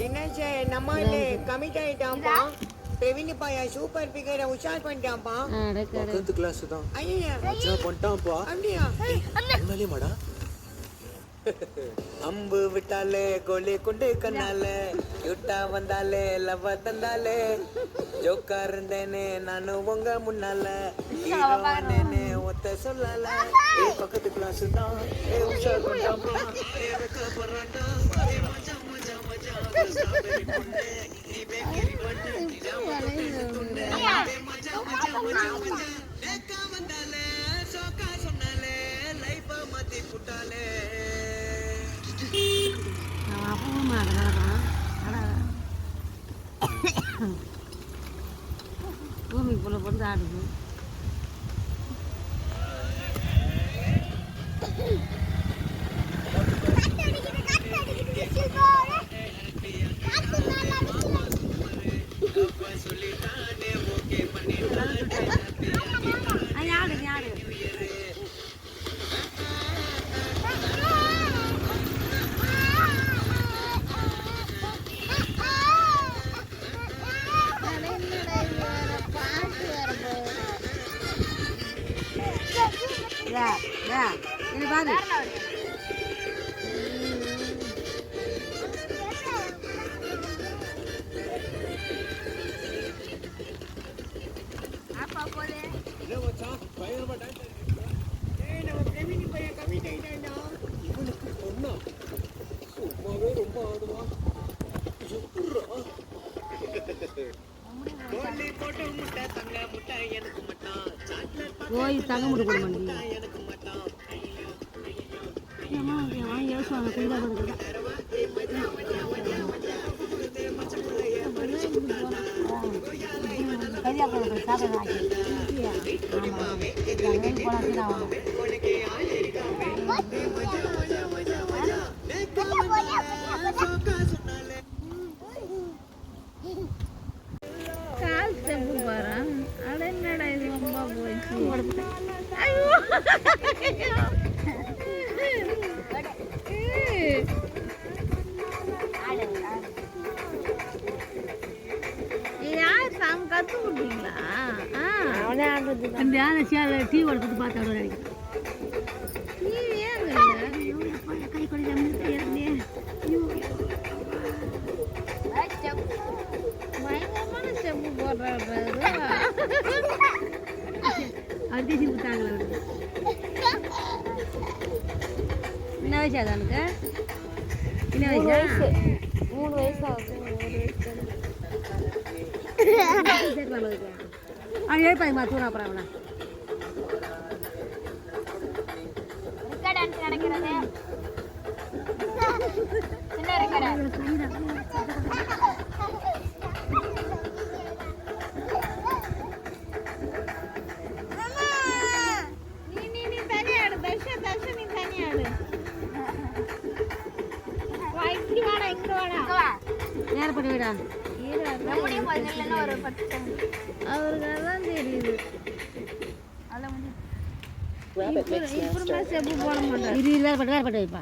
தினேஷ் நம்மளே கமிட் ஆயிட்டான்ப்பா. பெவினி பாயா சூப்பர் பிகரை உஷார் பண்ணிட்டான்ப்பா. பக்கத்து கிளாஸ் தான். ஐயா மச்சான் பண்ணிட்டான்ப்பா. அப்படியா? உண்மையிலே மாடா. அம்பு விட்டாலே கோலி குண்டு கண்ணாலே யுட்டா வந்தாலே லவ தந்தாலே ஜோக்கா இருந்தேனே நானு உங்க முன்னால ஹீரோவானேனே ஒத்த சொல்லல. ஏ பக்கத்து கிளாஸ் தான் ஏ உஷார் பண்ணிட்டான்ப்பா. ஏ வெக்க பராண்டா ஏ மஜா மஜா மஜா ஸ்ட்ராபெரி பொண்ணு நீ பேக்கரி பண்ணு ஜாமா துண்டு ஏ மஜா மஜா மஜா மஜா ஏக்கா வந்தாலே சோக்கா சொன்னாலே லைஃப மாத்தி புட்டாலே. பூமிக்கு போல போட்டு ஆடுது. போய் தங்க முட்டு போட மாட்டேன். யோசுவாங்க குண்டா கொடுக்குறேன். கல்யாணம் சாப்பிட கால் ஸ்டெப்பு போகிறேன். அட என்னடா இது ரொம்ப போயிடுச்சு. ஐயோ யார் சாங் கற்று விட்டீங்களா? அவனே ஆடுறது டீ கொடுத்து பார்த்து ஆடுவார். டிவியே கை கொடி பயங்கரமான ஸ்டெப்பு போடுறாரு. அவர் பேசி கொடுத்தாங்களா? என்ன வயசு அது அவனுக்கு? என்ன வயசு? 3 வயசு ஆகுது. அவன் எழுப்பாங்க தூரம் அப்புறம் அவனை நடக்கிறது தனியாடு தர்ஷன் தர்ஷன் நீ தனியாடு. இப்படி வாடா இங்க வாடா நேரம் பண்ணி விடா. அவருக்கு அதான் தெரியுது. இப்போ போட மாட்டேன். 20 வேறு பட்டு வைப்பா.